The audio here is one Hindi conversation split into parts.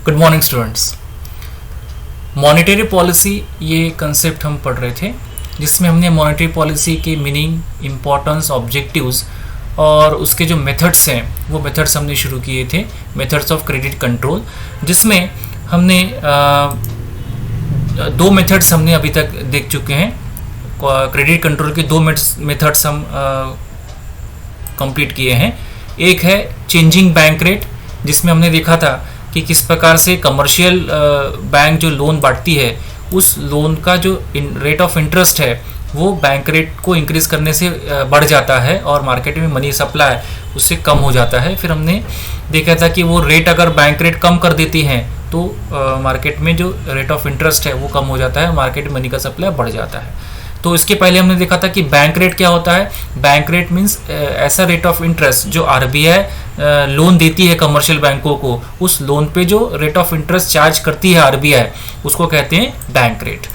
Good morning students. Monetary policy ये कंसेप्ट हम पढ़ रहे थे, जिसमें हमने मॉनेटरी पॉलिसी के मीनिंग, इम्पोर्टेंस, ऑब्जेक्टिव्स और उसके जो मेथड्स हैं वो मेथड्स हमने शुरू किए थे। मेथड्स ऑफ क्रेडिट कंट्रोल, जिसमें हमने दो मेथड्स हमने अभी तक देख चुके हैं। क्रेडिट कंट्रोल के दो मेथड्स हम कंप्लीट किए हैं। एक है चेंजिंग बैंक रेट, जिसमें हमने देखा था कि किस प्रकार से कमर्शियल बैंक जो लोन बांटती है, उस लोन का जो रेट ऑफ इंटरेस्ट है वो बैंक रेट को इंक्रीज करने से बढ़ जाता है और मार्केट में मनी सप्लाई उससे कम हो जाता है। फिर हमने देखा था कि वो रेट अगर बैंक रेट कम कर देती हैं तो मार्केट में जो रेट ऑफ इंटरेस्ट है वो कम हो जाता है, मार्केट में मनी का सप्लाई बढ़ जाता है। तो इसके पहले हमने देखा था कि बैंक रेट क्या होता है। बैंक रेट मीन्स ऐसा रेट ऑफ इंटरेस्ट जो आरबीआई लोन देती है कमर्शियल बैंकों को, उस लोन पे जो रेट ऑफ इंटरेस्ट चार्ज करती है आरबीआई, उसको कहते हैं बैंक रेट।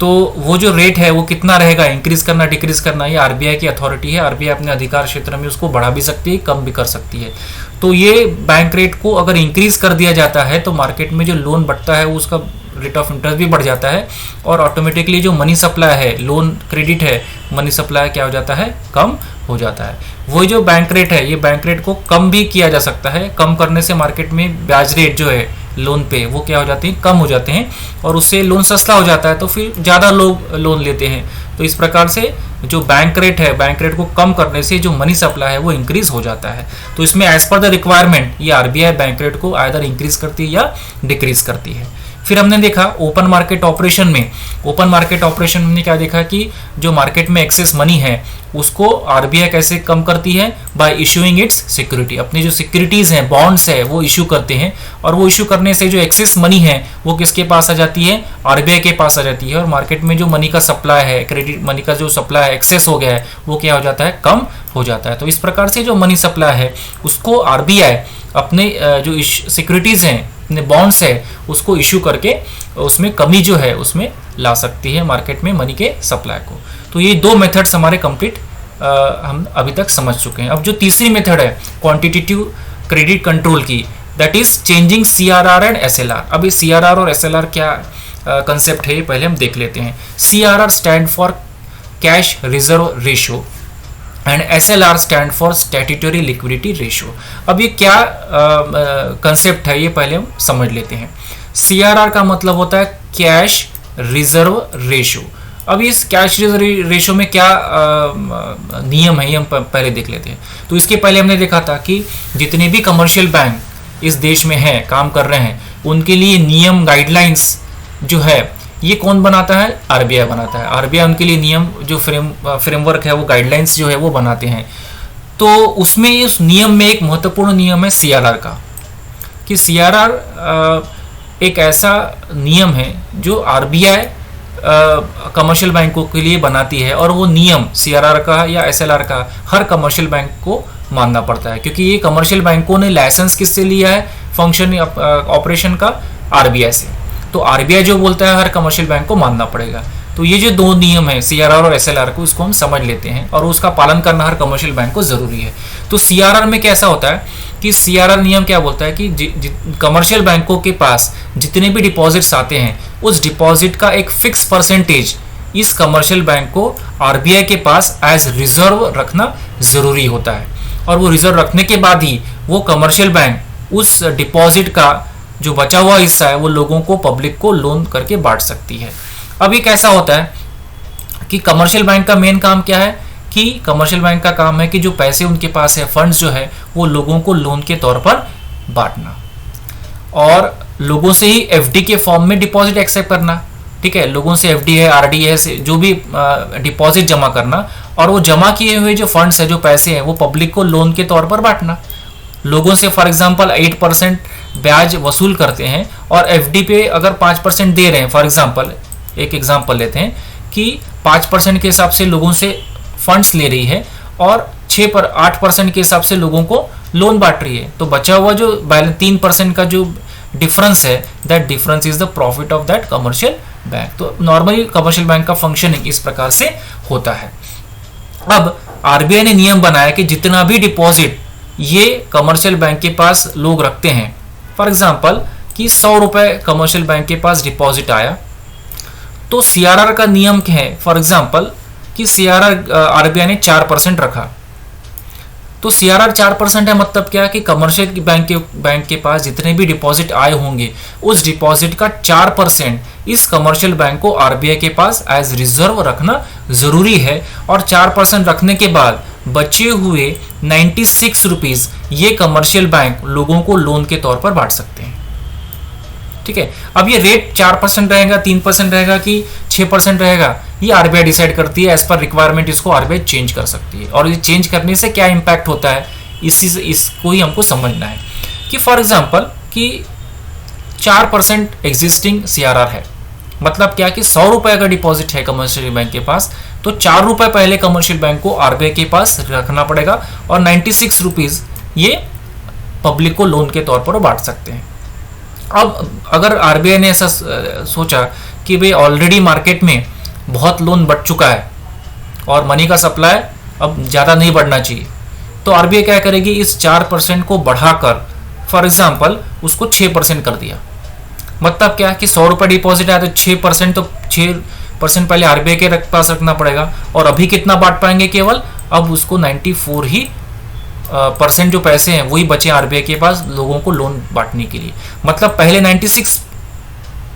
तो वो जो रेट है वो कितना रहेगा, इंक्रीज करना डिक्रीज करना, ये आरबीआई की अथॉरिटी है। आरबीआई अपने अधिकार क्षेत्र में उसको बढ़ा भी सकती है, कम भी कर सकती है। तो ये बैंक रेट को अगर इंक्रीज कर दिया जाता है तो मार्केट में जो लोन बढ़ता है वो उसका रेट ऑफ इंटरेस्ट भी बढ़ जाता है और ऑटोमेटिकली जो मनी सप्लाई है, लोन क्रेडिट है, मनी सप्लाई क्या हो जाता है, कम हो जाता है। वही जो बैंक रेट है, ये बैंक रेट को कम भी किया जा सकता है। कम करने से मार्केट में ब्याज रेट जो है लोन पे वो क्या हो जाते हैं, कम हो जाते हैं और उससे लोन सस्ता हो जाता है, तो फिर ज़्यादा लोग लोन लेते हैं। तो इस प्रकार से जो बैंक रेट है, बैंक रेट को कम करने से जो मनी सप्लाई है वो इंक्रीज हो जाता है। तो इसमें एज पर द रिक्वायरमेंट ये आरबीआई बैंक रेट को आइदर इंक्रीज करती है या डिक्रीज करती है। फिर हमने देखा ओपन मार्केट ऑपरेशन में, ओपन मार्केट ऑपरेशन में हमने क्या देखा कि जो मार्केट में एक्सेस मनी है उसको आरबीआई कैसे कम करती है, बाय इशूइंग इट्स सिक्योरिटी। अपनी जो सिक्योरिटीज हैं, बॉन्ड्स है, वो इशू करते हैं और वो इशू करने से जो एक्सेस मनी है वो किसके पास आ जाती है, आरबीआई के पास आ जाती है और मार्केट में जो मनी का सप्लाई है, क्रेडिट मनी का जो सप्लाई है, एक्सेस हो गया है, वो क्या हो जाता है, कम हो जाता है। तो इस प्रकार से जो मनी सप्लाई है उसको आरबीआई अपने जो सिक्योरिटीज हैं, अपने बॉन्ड्स है, उसको इशू करके उसमें कमी जो है उसमें ला सकती है मार्केट में मनी के सप्लाई को। तो ये दो मेथड्स हमारे कंप्लीट हम अभी तक समझ चुके हैं। अब जो तीसरी मेथड है क्वांटिटेटिव क्रेडिट कंट्रोल की, that is changing CRR and SLR. अब ये सीआरआर और एसएलआर क्या कंसेप्ट है, ये पहले हम देख लेते हैं। CRR stand for cash reserve ratio and SLR stand for statutory liquidity ratio. अब ये क्या कंसेप्ट है ये पहले हम समझ लेते हैं। CRR का मतलब होता है कैश रिजर्व रेशियो। अब इस कैश रिजर्व रेशियो में क्या नियम है ये हम पहले देख लेते हैं। तो इसके पहले हमने देखा था कि जितने भी कमर्शियल बैंक इस देश में हैं, काम कर रहे हैं, उनके लिए नियम गाइडलाइंस जो है ये कौन बनाता है, आरबीआई बनाता है। आरबीआई उनके लिए नियम जो फ्रेमवर्क है, वो गाइडलाइंस जो है वो बनाते हैं। तो उसमें उस नियम में एक महत्वपूर्ण नियम है सीआरआर का, कि सीआरआर एक ऐसा नियम है जो आरबीआई कमर्शियल बैंकों के लिए बनाती है और वो नियम सीआरआर का या एसएलआर का हर कमर्शियल बैंक को मानना पड़ता है, क्योंकि ये कमर्शियल बैंकों ने लाइसेंस किससे लिया है, फंक्शन ऑपरेशन का, आरबीआई से। तो आरबीआई जो बोलता है हर कमर्शियल बैंक को मानना पड़ेगा। तो ये जो दो नियम है सीआरआर और एसएलआर को, इसको हम समझ लेते हैं और उसका पालन करना हर कमर्शियल बैंक को जरूरी है। तो सीआरआर में कैसा होता है कि सीआरआर नियम क्या बोलता है कि कमर्शियल बैंकों के पास जितने भी डिपॉजिट्स आते हैं उस डिपॉजिट का एक फिक्स परसेंटेज इस कमर्शियल बैंक को आरबीआई के पास एज रिजर्व रखना जरूरी होता है और वो रिजर्व रखने के बाद ही वो कमर्शियल बैंक उस डिपॉजिट का जो बचा हुआ हिस्सा है वो लोगों को, पब्लिक को लोन करके बांट सकती है। अब ये कैसा होता है कि कमर्शियल बैंक का मेन काम क्या है, कि कमर्शियल बैंक का काम है कि जो पैसे उनके पास है, फंड्स जो है, वो लोगों को लोन के तौर पर बांटना और लोगों से ही एफडी के फॉर्म में डिपॉजिट एक्सेप्ट करना। ठीक है, लोगों से एफडी है, आरडी है, जो भी डिपॉजिट जमा करना और वो जमा किए हुए जो फंड्स है, जो पैसे हैं, वो पब्लिक को लोन के तौर पर बांटना। लोगों से फॉर एग्जांपल 8% ब्याज वसूल करते हैं और एफडी पे अगर 5% दे रहे हैं, फॉर एग्जांपल एक एग्जांपल लेते हैं कि 5% के हिसाब से लोगों से फंड्स ले रही है और 8% के हिसाब से लोगों को लोन बांट रही है, तो बचा हुआ जो 3% का जो डिफरेंस है, that difference is the profit of that commercial bank. तो नॉर्मली कमर्शियल बैंक का फंक्शनिंग इस प्रकार से होता है। अब आरबीआई ने नियम बनाया कि जितना भी डिपॉजिट ये कमर्शियल बैंक के पास लोग रखते हैं, फॉर एग्जांपल कि 100 रुपए कमर्शियल बैंक के पास डिपॉजिट आया, तो सीआरआर का नियम क्या है, फॉर एग्जांपल कि सीआरआर आरबीआई ने 4% रखा, तो सीआरआर 4% है, मतलब क्या कि कमर्शियल बैंक के पास जितने भी डिपॉजिट आए होंगे उस डिपॉजिट का 4% इस कमर्शियल बैंक को आरबीआई के पास एज रिजर्व रखना जरूरी है, और 4% रखने के बाद बचे हुए 96 रुपीज ये कमर्शियल बैंक लोगों को लोन के तौर पर बांट सकते हैं। ठीक है, अब ये रेट 4% रहेगा, 3% रहेगा कि 6% रहेगा, ये आरबीआई डिसाइड करती है, एज पर रिक्वायरमेंट इसको आरबीआई चेंज कर सकती है। और ये चेंज करने से क्या इंपैक्ट होता है इसको ही हमको समझना है कि फॉर एग्जांपल कि 4% एग्जिस्टिंग सीआरआर है, मतलब क्या कि 100 रुपए का डिपॉजिट है कमर्शियल बैंक के पास, तो 4 रुपए पहले कमर्शियल बैंक को आरबीआई के पास रखना पड़ेगा और 96 रुपीज ये पब्लिक को लोन के तौर पर बांट सकते हैं। अब अगर आरबीआई ने ऐसा सोचा कि भाई ऑलरेडी मार्केट में बहुत लोन बढ़ चुका है और मनी का सप्लाई अब ज़्यादा नहीं बढ़ना चाहिए, तो आरबीआई क्या करेगी, इस 4% को बढ़ाकर फॉर एग्जांपल उसको 6% कर दिया। मतलब क्या कि 100 रुपये डिपॉजिट आया तो 6%, तो 6% पहले आरबीआई के पास रखना पड़ेगा, और अभी कितना बांट पाएंगे, केवल अब उसको 94 ही परसेंट जो पैसे हैं वही बचे आरबीआई के पास लोगों को लोन बांटने के लिए। मतलब पहले 96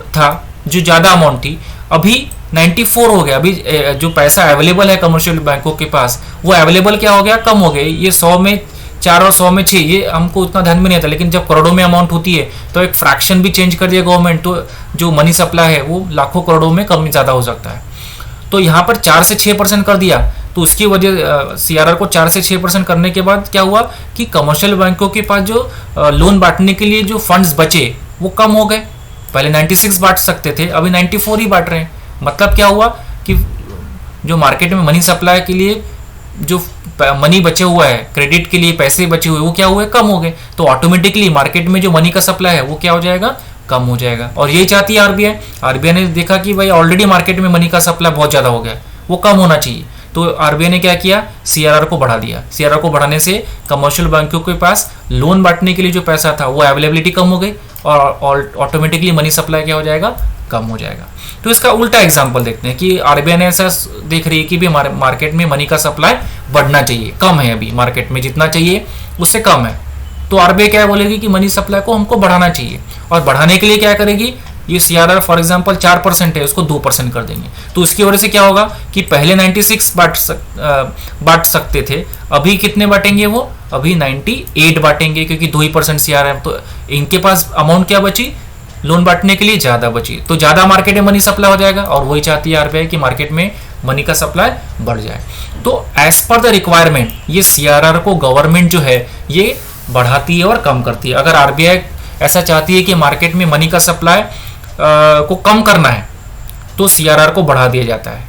था जो ज़्यादा अमाउंट थी, अभी 94 हो गया। अभी जो पैसा अवेलेबल है कमर्शियल बैंकों के पास वो अवेलेबल क्या हो गया, कम हो गया। ये 100 में 4 और 100 में 6, ये हमको उतना ध्यान में नहीं आता, लेकिन जब करोड़ों में अमाउंट होती है तो एक फ्रैक्शन भी चेंज कर दिया गवर्नमेंट, तो जो मनी सप्लाई है वो लाखों करोड़ों में कम ज़्यादा हो सकता है। तो यहाँ पर 4 से 6% कर दिया, तो उसकी वजह सीआरआर को 4 से 6% करने के बाद क्या हुआ कि कमर्शियल बैंकों के पास जो लोन बांटने के लिए जो फंड्स बचे वो कम हो गए। पहले 96 बांट सकते थे, अभी 94 ही बांट रहे हैं। मतलब क्या हुआ कि जो मार्केट में मनी सप्लाई के लिए जो मनी बचे हुआ है, क्रेडिट के लिए पैसे बचे हुए, वो क्या हुए, कम हो गए। तो ऑटोमेटिकली मार्केट में जो मनी का सप्लाई है वो क्या हो जाएगा, कम हो जाएगा। और यही चाहती है आरबीआई। आरबीआई ने देखा कि भाई ऑलरेडी मार्केट में मनी का सप्लाई बहुत ज़्यादा हो गया, वो कम होना चाहिए, तो आरबीआई ने क्या किया, सीआरआर को बढ़ा दिया। सीआरआर को बढ़ाने से कमर्शियल बैंकों के पास लोन बांटने के लिए जो पैसा था वो अवेलेबिलिटी कम हो गई, और ऑटोमेटिकली मनी सप्लाई क्या हो जाएगा, कम हो जाएगा। तो इसका उल्टा एग्जांपल देखते हैं कि आरबीआई ने ऐसा देख रही है कि भी मार्केट में मनी का सप्लाई बढ़ना चाहिए, कम है अभी मार्केट में, जितना चाहिए उससे कम है। तो आरबीआई क्या बोलेगी कि मनी सप्लाई को हमको बढ़ाना चाहिए, और बढ़ाने के लिए क्या करेगी, ये सीआरआर फॉर एग्जांपल 4% है, उसको 2% कर देंगे। तो उसकी वजह से क्या होगा कि पहले 96 बांट सकते थे, अभी कितने बांटेंगे वो, अभी 98 बांटेंगे, क्योंकि 2% सीआरआर। तो इनके पास अमाउंट क्या बची, लोन बांटने के लिए ज़्यादा बची, तो ज़्यादा मार्केट में मनी सप्लाई हो जाएगा, और वही चाहती है आरबीआई कि मार्केट में मनी का सप्लाई बढ़ जाए। तो एज पर द रिक्वायरमेंट ये सीआरआर को गवर्नमेंट जो है ये बढ़ाती है और कम करती है। अगर आरबीआई ऐसा चाहती है कि मार्केट में मनी का सप्लाई को कम करना है तो सीआरआर को बढ़ा दिया जाता है।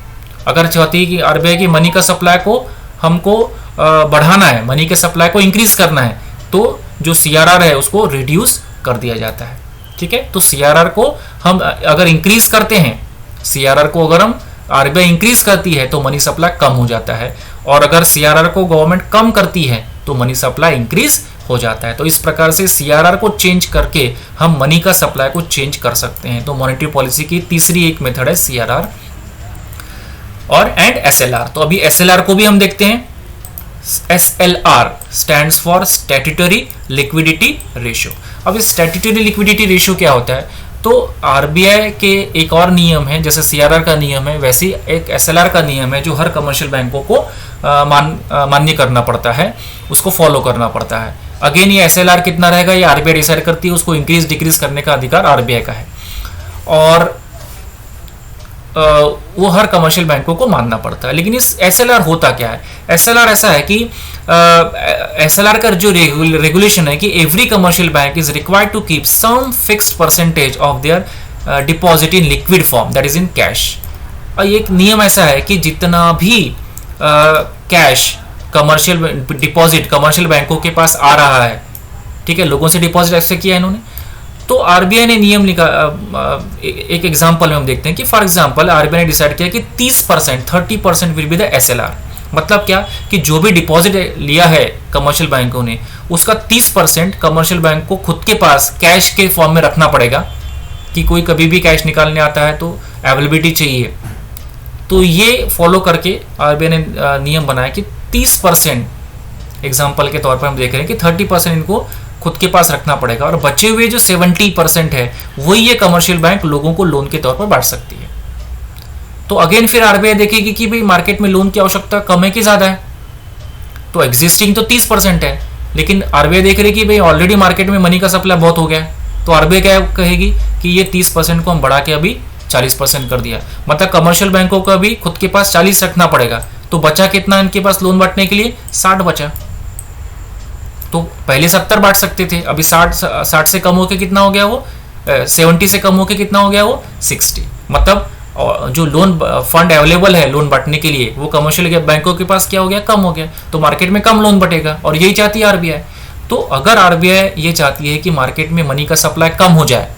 अगर चाहती है कि आरबीआई की मनी का सप्लाई को हमको बढ़ाना है, मनी के सप्लाई को इंक्रीज करना है, तो जो सीआरआर है उसको रिड्यूस कर दिया जाता है। ठीक है, तो सीआरआर को हम अगर इंक्रीज करते हैं, सीआरआर को अगर हम आरबीआई इंक्रीज करती है तो मनी सप्लाई कम हो जाता है, और अगर सीआरआर को गवर्नमेंट कम करती है तो मनी सप्लाई इंक्रीज हो जाता है। तो इस प्रकार से सीआरआर को चेंज करके हम मनी का सप्लाई को चेंज कर सकते हैं। तो मॉनेटरी पॉलिसी की तीसरी एक मेथड है सीआरआर और एसएलआर। तो अभी एसएलआर को भी हम देखते हैं। SLR stands for statutory liquidity ratio. अब इस स्टैट्यूटरी लिक्विडिटी रेशियो क्या होता है, तो आरबीआई के एक और नियम है, जैसे सीआरआर का नियम है वैसे ही एक एसएलआर का नियम है जो हर कमर्शियल बैंकों को मान्य करना पड़ता है, उसको फॉलो करना पड़ता है। अगेन ये एसएलआर कितना रहेगा ये आरबीआई डिसाइड करती है, उसको इंक्रीज डिक्रीज करने का अधिकार आरबीआई का है, और वो हर कमर्शियल बैंकों को मानना पड़ता है। लेकिन इस एसएलआर होता क्या है, एसएलआर ऐसा है कि एसएलआर का जो रेगुलेशन है कि every commercial bank is required to keep some fixed percentage of their deposit in liquid form, that is in cash. और ये एक नियम ऐसा है कि जितना भी कैश कमर्शियल डिपॉजिट कमर्शियल बैंकों के पास आ रहा है, ठीक है, लोगों से डिपॉजिट ऐसे किया है इन्होंने, तो आरबीआई ने नियम एक एग्जांपल में हम देखते हैं कि फॉर एग्जांपल आरबीआई ने डिसाइड किया कि 30% 30% विल बी द एसएलआर, मतलब क्या कि जो भी डिपॉजिट लिया है कमर्शियल बैंकों ने, उसका 30% कमर्शियल बैंक को खुद के पास कैश के फॉर्म में रखना पड़ेगा, कि कोई कभी भी कैश निकालने आता है तो अवेलेबिलिटी चाहिए। तो ये फॉलो करके आरबीआई ने नियम बनाया कि 30%, एग्जाम्पल के तौर पर हम देख रहे हैं कि 30% इनको खुद के पास रखना पड़ेगा, और बचे हुए जो 70% है वही ये कमर्शियल बैंक लोगों को लोन के तौर पर बांट सकती है। तो अगेन फिर आरबीआई देखेगी कि भाई मार्केट में लोन की आवश्यकता कम है कि ज्यादा है। तो एग्जिस्टिंग तो 30% है, लेकिन आरबीआई देख रही है कि भाई ऑलरेडी मार्केट में मनी का सप्लाई बहुत हो गया है, तो आरबीआई क्या कहेगी कि ये 30% को हम बढ़ा के अभी 40% कर दिया। मतलब कमर्शियल बैंकों को अभी खुद के पास 40 रखना पड़ेगा, तो बचा कितना इनके पास लोन बांटने के लिए? 60 बचा। तो पहले 70 बांट सकते थे, अभी 60 से कम होके कितना हो गया वो 70 से कम होके कितना हो गया वो 60। मतलब जो लोन फंड अवेलेबल है लोन बांटने के लिए वो कमर्शियल बैंकों के पास क्या हो गया? कम हो गया। तो मार्केट में कम लोन बटेगा, और यही चाहती है आरबीआई। तो अगर आरबीआई ये चाहती है कि मार्केट में मनी का सप्लाई कम हो जाए,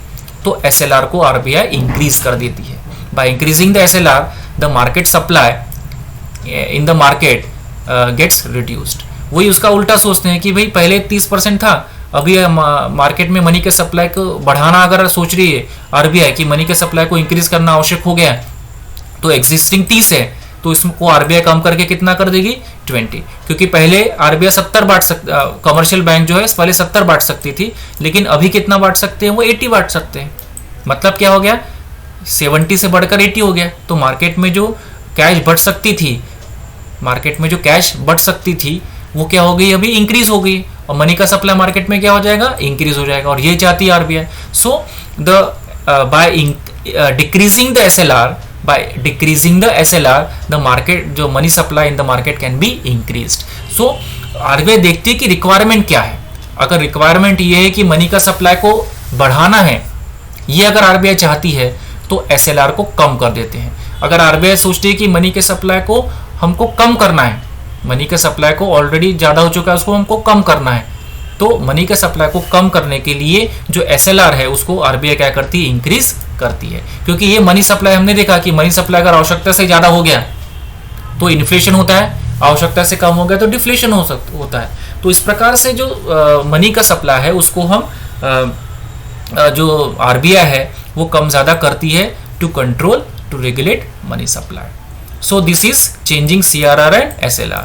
तो एसएलआर को आरबीआई इंक्रीज कर देती है। By increasing the SLR, the market supply in the market gets reduced. वही उसका उल्टा सोचते हैं कि भाई पहले 30% था, अभी मार्केट में मनी के सप्लाई को बढ़ाना अगर सोच रही है आरबीआई कि मनी के सप्लाई को इंक्रीज करना आवश्यक हो गया, तो एग्जिस्टिंग 30 है, तो इसको आरबीआई कम करके कितना कर देगी? 20। क्योंकि पहले आरबीआई 70 बांट सकता, कमर्शियल बैंक जो है पहले 70 बांट सकती थी, लेकिन अभी कितना बांट सकते हैं? वो 80 बांट सकते हैं। मतलब क्या हो गया? 70 से बढ़कर 80 हो गया। तो मार्केट में जो कैश बढ़ सकती थी, मार्केट में जो कैश बढ़ सकती थी वो क्या हो गई? अभी इंक्रीज हो गई, और मनी का सप्लाई मार्केट में क्या हो जाएगा? इंक्रीज हो जाएगा। और ये चाहती है RBI. So the by decreasing the SLR, by decreasing the SLR, the market जो money supply in the market can be increased. So RBI देखती है कि रिक्वायरमेंट क्या है। अगर रिक्वायरमेंट ये है कि मनी का सप्लाई को बढ़ाना है, ये अगर आरबीआई चाहती है, तो एसएलआर को कम कर देते हैं। अगर आरबीआई सोचती है कि मनी के सप्लाई को हमको कम करना है, मनी के सप्लाई को ऑलरेडी ज़्यादा हो चुका है, उसको हमको कम करना है, तो मनी के सप्लाई को कम करने के लिए जो एसएलआर है उसको आरबीआई क्या करती है? इंक्रीज करती है। क्योंकि ये मनी सप्लाई, हमने देखा कि मनी सप्लाई अगर आवश्यकता से ज़्यादा हो गया तो इन्फ्लेशन होता है, आवश्यकता से कम हो गया तो डिफ्लेशन होता है। तो इस प्रकार से जो मनी का सप्लाई है उसको हम जो आरबीआई है वो कम ज़्यादा करती है to control, to regulate money supply. So this is changing CRR and SLR।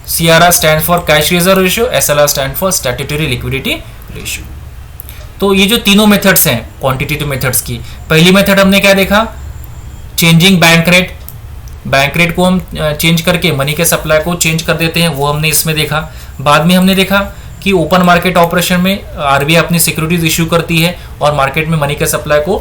CRR stands for cash reserve ratio, SLR stands for statutory liquidity ratio। तो ये जो तीनों मेथड्स हैं क्वांटिटेटिव मेथड्स की, पहली मेथड हमने क्या देखा? Changing bank rate. Bank rate को हम चेंज करके मनी के सप्लाई को चेंज कर देते हैं, वो हमने इसमें देखा। बाद में हमने देखा कि ओपन मार्केट ऑपरेशन में आरबीआई अपनी सिक्योरिटीज इशू करती है और मार्केट में मनी के सप्लाई को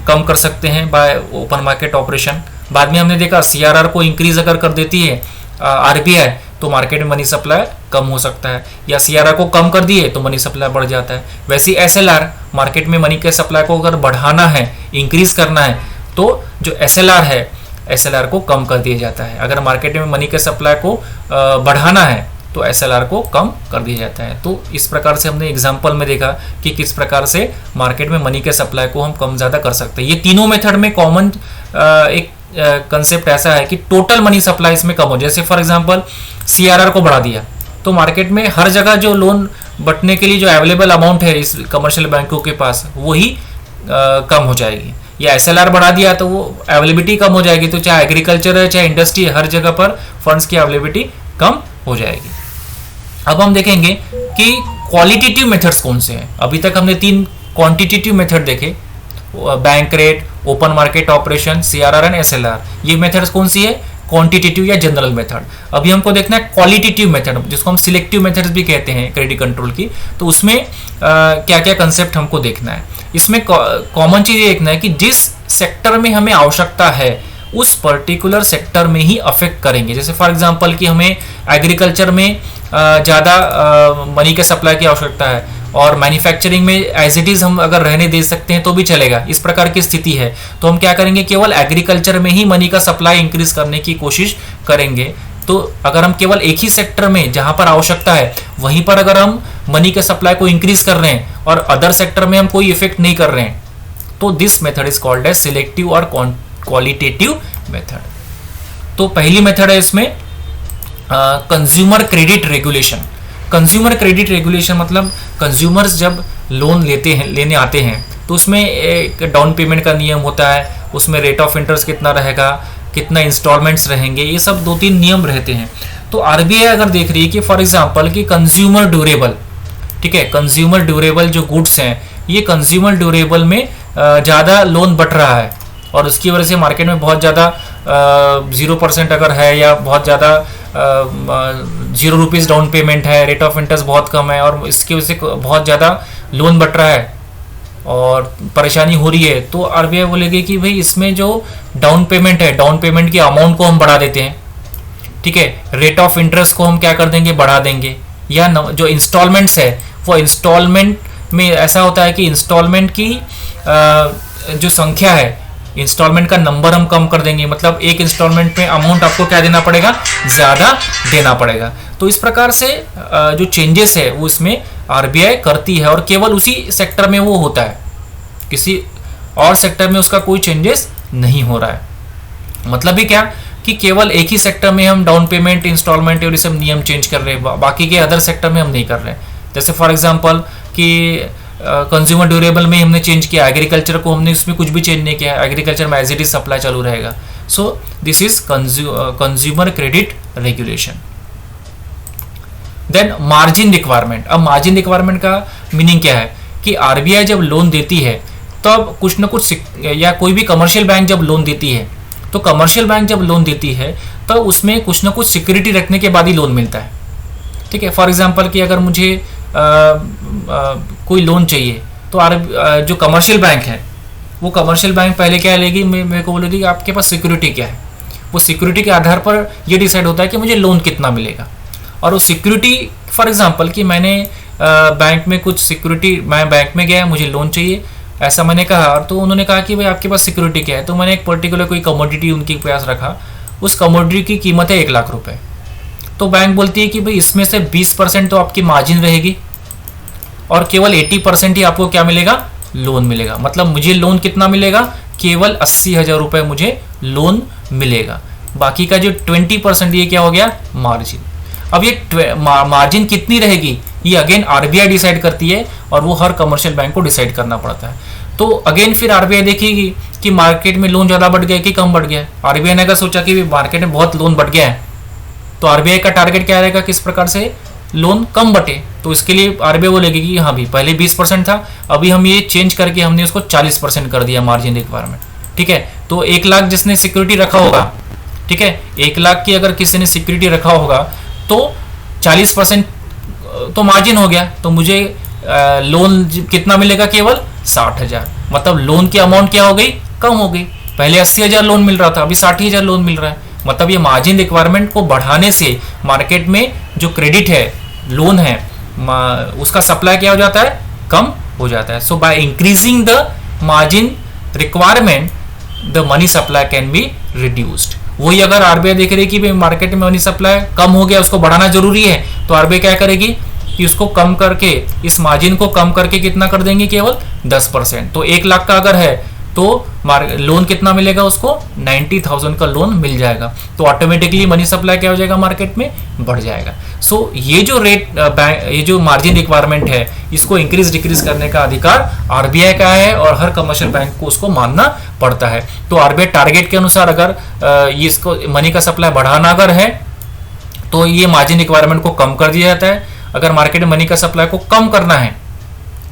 कम कर सकते हैं बाय ओपन मार्केट ऑपरेशन। बाद में हमने देखा CRR को इंक्रीज अगर कर देती है आरबीआई तो मार्केट में मनी सप्लाई कम हो सकता है, या CRR को कम कर दिए तो मनी सप्लाई बढ़ जाता है। वैसे SLR, मार्केट में मनी के सप्लाई को अगर बढ़ाना है, इंक्रीज करना है, तो जो SLR है SLR को कम कर दिया जाता है। अगर मार्केट में मनी के सप्लाई को बढ़ाना है तो SLR को कम कर दिया जाता है। तो इस प्रकार से हमने एग्जाम्पल में देखा कि किस प्रकार से मार्केट में मनी के सप्लाई को हम कम ज़्यादा कर सकते हैं। ये तीनों मेथड में कॉमन एक कंसेप्ट ऐसा है कि टोटल मनी सप्लाई इसमें कम हो। जैसे फॉर एग्जांपल CRR को बढ़ा दिया तो मार्केट में हर जगह जो लोन बटने के लिए जो अवेलेबल अमाउंट है इस कमर्शियल बैंकों के पास वही कम हो जाएगी। या SLR बढ़ा दिया तो वो अवेलेबिलिटी कम हो जाएगी, तो चाहे एग्रीकल्चर है चाहे इंडस्ट्री है, हर जगह पर फंड्स की अवेलेबिलिटी कम हो जाएगी। अब हम देखेंगे कि क्वालिटेटिव मेथड्स कौन से हैं। अभी तक हमने 3 क्वांटिटेटिव मेथड देखे, bank rate, open market operation, CRR and SLR। ये मेथड्स कौन सी है? क्वांटिटेटिव या जनरल मेथड। अभी हमको देखना है क्वालिटेटिव मेथड, जिसको हम सिलेक्टिव मेथड्स भी कहते हैं क्रेडिट कंट्रोल की। तो उसमें क्या क्या कंसेप्ट हमको देखना है। इसमें कॉमन चीज़ ये देखना है कि जिस सेक्टर में हमें आवश्यकता है उस पर्टिकुलर सेक्टर में ही अफेक्ट करेंगे। जैसे फॉर एग्जांपल कि हमें एग्रीकल्चर में ज़्यादा मनी के सप्लाई की आवश्यकता है और मैन्युफैक्चरिंग में एज इट इज़ हम अगर रहने दे सकते हैं तो भी चलेगा, इस प्रकार की स्थिति है, तो हम क्या करेंगे? केवल एग्रीकल्चर में ही मनी का सप्लाई इंक्रीज करने की कोशिश करेंगे। तो अगर हम केवल एक ही सेक्टर में जहां पर आवश्यकता है वहीं पर अगर हम मनी के सप्लाई को इंक्रीज कर रहे हैं और अदर सेक्टर में हम कोई इफेक्ट नहीं कर रहे हैं, तो this method is called as selective और क्वालिटेटिव मेथड। तो पहली मेथड है इसमें consumer credit regulation. Consumer credit regulation मतलब कंज्यूमर्स जब लोन लेने आते हैं तो उसमें एक डाउन पेमेंट का नियम होता है, उसमें रेट ऑफ इंटरेस्ट कितना रहेगा, कितना इंस्टॉलमेंट्स रहेंगे, ये सब 2-3 नियम रहते हैं। तो आरबीआई अगर देख रही है कि फॉर एग्जांपल कि कंज्यूमर ड्यूरेबल, ठीक है, कंज्यूमर ड्यूरेबल जो गुड्स हैं ये कंज्यूमर ड्यूरेबल में ज़्यादा लोन बढ़ रहा है और उसकी वजह से मार्केट में बहुत ज़्यादा 0% अगर है या बहुत ज़्यादा 0 रुपीज़ डाउन पेमेंट है, रेट ऑफ इंटरेस्ट बहुत कम है और इसकी वजह से बहुत ज़्यादा लोन बढ़ रहा है और परेशानी हो रही है, तो आरबीआई बोलेगी कि भाई इसमें जो डाउन पेमेंट है, डाउन पेमेंट की अमाउंट को हम बढ़ा देते हैं, ठीक है, रेट ऑफ इंटरेस्ट को हम क्या कर देंगे, बढ़ा देंगे, या जो इंस्टॉलमेंट्स है वो इंस्टॉलमेंट में ऐसा होता है कि इंस्टॉलमेंट की जो संख्या है, इंस्टॉलमेंट का नंबर हम कम कर देंगे, मतलब एक इंस्टॉलमेंट में अमाउंट आपको क्या देना पड़ेगा, ज़्यादा देना पड़ेगा। तो इस प्रकार से जो चेंजेस है वो इसमें आरबीआई करती है और केवल उसी सेक्टर में वो होता है, किसी और सेक्टर में उसका कोई चेंजेस नहीं हो रहा है। मतलब भी क्या कि केवल एक ही सेक्टर में हम डाउन पेमेंट, इंस्टॉलमेंट और ये सब नियम चेंज कर रहे हैं, बाकी के अदर सेक्टर में हम नहीं कर रहे हैं। जैसे फॉर एग्जांपल कि कंज्यूमर ड्यूरेबल में हमने चेंज किया, एग्रीकल्चर को हमने उसमें कुछ भी चेंज नहीं किया, एग्रीकल्चर में एज इट इज सप्लाई चालू रहेगा। So this is consumer credit regulation. Then margin requirement. अब मार्जिन रिक्वायरमेंट का मीनिंग क्या है कि आरबीआई जब लोन देती है तब कुछ ना कुछ, या कोई भी कमर्शियल बैंक जब लोन देती है तो कमर्शियल बैंक जब लोन देती है तो उसमें कुछ ना कुछ सिक्योरिटी रखने के बाद ही लोन मिलता है, ठीक है। फॉर एग्जांपल कि अगर मुझे कोई लोन चाहिए तो जो कमर्शियल बैंक है वो कमर्शियल बैंक पहले क्या लेगी, मेरे को बोलेगी कि आपके पास सिक्योरिटी क्या है। वो सिक्योरिटी के आधार पर ये डिसाइड होता है कि मुझे लोन कितना मिलेगा। और वो सिक्योरिटी, फॉर एग्जांपल कि मैंने बैंक में कुछ सिक्योरिटी, मैं बैंक में गया, मुझे लोन चाहिए, ऐसा मैंने कहा, तो उन्होंने कहा कि भाई आपके पास सिक्योरिटी क्या है, तो मैंने एक पर्टिकुलर कोई कमोडिटी उनके पास रखा, उस कमोडिटी की कीमत है 1 लाख रुपए। तो बैंक बोलती है कि भाई इसमें से 20% तो आपकी मार्जिन रहेगी और केवल 80% ही आपको क्या मिलेगा, लोन मिलेगा। मतलब मुझे लोन कितना मिलेगा, केवल 80,000 रुपये मुझे लोन मिलेगा। बाकी का जो 20% ये क्या हो गया, मार्जिन। अब ये मार्जिन कितनी रहेगी ये अगेन आरबीआई डिसाइड करती है और वो हर कमर्शियल बैंक को डिसाइड करना पड़ता है। तो अगेन फिर आरबीआई देखेगी कि मार्केट में लोन ज़्यादा बढ़ गया कि कम बढ़ गया। आरबीआई ने अगर सोचा कि मार्केट में बहुत लोन बढ़ गया है तो आरबीआई का टारगेट क्या रहेगा, किस प्रकार से लोन कम बटे। तो इसके लिए आरबीआई बोलेगी कि हाँ भी पहले 20% था, अभी हम ये चेंज करके हमने उसको 40% कर दिया मार्जिन रिक्वायरमेंट, ठीक है। तो 1 लाख जिसने सिक्योरिटी रखा होगा, ठीक है, 1 लाख की अगर किसी ने सिक्योरिटी रखा होगा तो 40% तो मार्जिन हो गया, तो मुझे लोन कितना मिलेगा, केवल 60,000। मतलब लोन की अमाउंट क्या हो गई, कम हो गई। पहले 80,000 लोन मिल रहा था, अभी 60,000 लोन मिल रहा है। मतलब ये मार्जिन रिक्वायरमेंट को बढ़ाने से मार्केट में जो क्रेडिट है, लोन है, उसका सप्लाई क्या हो जाता है, कम हो जाता है। So by increasing the margin requirement the money supply can be reduced. वही अगर आरबीआई देख रही है कि मार्केट में मनी सप्लाई कम हो गया, उसको बढ़ाना जरूरी है, तो आरबीआई क्या करेगी कि उसको कम करके, इस मार्जिन को कम करके कितना कर देंगे, केवल 10%। तो 1 लाख का अगर है तो लोन कितना मिलेगा उसको, 90,000 का लोन मिल जाएगा। तो ऑटोमेटिकली मनी सप्लाई क्या हो जाएगा, मार्केट में बढ़ जाएगा। सो ये जो रेट ये जो मार्जिन रिक्वायरमेंट है, इसको इंक्रीज डिक्रीज करने का अधिकार आरबीआई का है और हर कमर्शियल बैंक को उसको मानना पड़ता है। तो आरबीआई टारगेट के अनुसार अगर ये इसको मनी का सप्लाई बढ़ाना अगर है तो ये मार्जिन रिक्वायरमेंट को कम कर दिया जाता है। अगर मार्केट में मनी का सप्लाई को कम करना है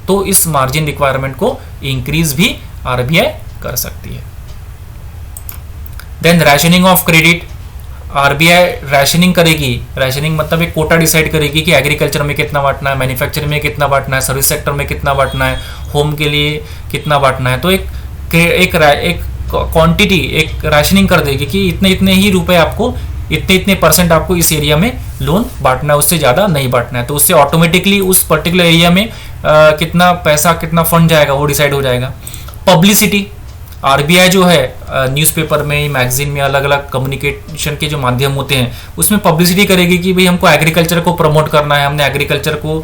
तो इस मार्जिन रिक्वायरमेंट को इंक्रीज भी आरबीआई कर सकती है। Then rationing of credit, RBI rationing करेगी। रैशनिंग मतलब एक कोटा डिसाइड करेगी कि एग्रीकल्चर में कितना बांटना है, मैन्युफैक्चरिंग में कितना बांटना है, सर्विस सेक्टर में कितना बांटना है, होम के लिए कितना बांटना है। तो एक क्वांटिटी, एक रैशनिंग कर देगी कि इतने इतने ही रुपए आपको, इतने इतने % आपको इस एरिया में लोन बांटना है, उससे ज़्यादा नहीं बांटना है। तो उससे ऑटोमेटिकली उस पर्टिकुलर एरिया में कितना पैसा, कितना फंड जाएगा वो डिसाइड हो जाएगा। पब्लिसिटी, आरबीआई जो है न्यूज़पेपर में, मैगजीन में, अलग अलग कम्युनिकेशन के जो माध्यम होते हैं उसमें पब्लिसिटी करेगी कि भाई हमको एग्रीकल्चर को प्रमोट करना है, हमने एग्रीकल्चर को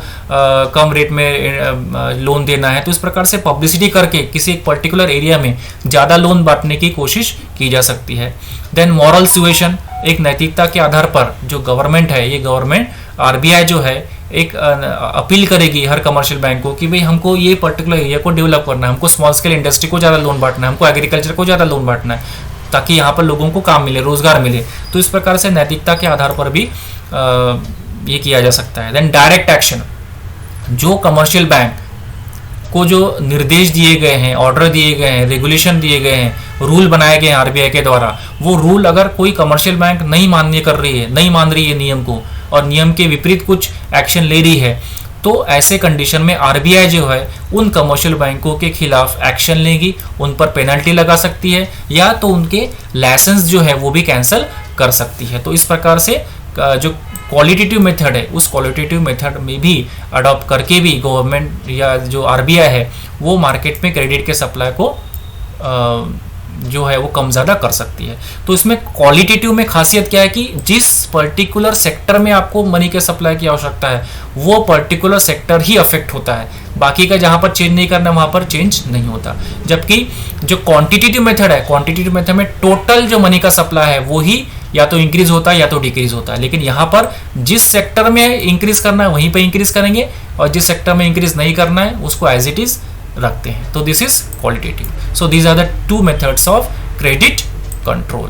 कम रेट में लोन देना है। तो इस प्रकार से पब्लिसिटी करके किसी एक पर्टिकुलर एरिया में ज़्यादा लोन बांटने की कोशिश की जा सकती है। देन मॉरल सुएशन, एक नैतिकता के आधार पर जो गवर्नमेंट है, ये गवर्नमेंट आरबीआई जो है एक अपील करेगी हर कमर्शियल बैंक को कि भाई हमको ये पर्टिकुलर एरिया को डेवलप करना है, हमको स्मॉल स्केल इंडस्ट्री को ज़्यादा लोन बांटना है, हमको एग्रीकल्चर को ज़्यादा लोन बांटना है, ताकि यहाँ पर लोगों को काम मिले, रोजगार मिले। तो इस प्रकार से नैतिकता के आधार पर भी ये किया जा सकता है। देन डायरेक्ट एक्शन, जो कमर्शियल बैंक को जो निर्देश दिए गए हैं, ऑर्डर दिए गए हैं, रेगुलेशन दिए गए हैं, रूल बनाए गए हैं आरबीआई के द्वारा, वो रूल अगर कोई कमर्शियल बैंक नहीं मान रही है नियम को, और नियम के विपरीत कुछ एक्शन ले रही है, तो ऐसे कंडीशन में आरबीआई जो है उन कमर्शियल बैंकों के खिलाफ एक्शन लेगी, उन पर पेनल्टी लगा सकती है, या तो उनके लाइसेंस जो है वो भी कैंसिल कर सकती है। तो इस प्रकार से जो क्वालिटेटिव मेथड है, उस क्वालिटेटिव मेथड में भी अडॉप्ट करके भी गवर्नमेंट या जो आरबीआई है वो मार्केट में क्रेडिट के सप्लाई को जो है वो कम ज़्यादा कर सकती है। तो इसमें क्वालिटेटिव में खासियत क्या है कि जिस पर्टिकुलर सेक्टर में आपको मनी के सप्लाई की आवश्यकता है वो पर्टिकुलर सेक्टर ही अफेक्ट होता है, बाकी का जहाँ पर चेंज नहीं करना वहाँ पर चेंज नहीं होता। जबकि जो क्वांटिटेटिव मेथड है, क्वांटिटेटिव मेथड में टोटल जो मनी का सप्लाई है वो ही या तो इंक्रीज होता है या तो डिक्रीज होता है, लेकिन यहाँ पर जिस सेक्टर में इंक्रीज करना है वहीं पर इंक्रीज करेंगे, और जिस सेक्टर में इंक्रीज नहीं करना है उसको एज इट इज रखते हैं। तो this is qualitative. So these are the two methods of credit control.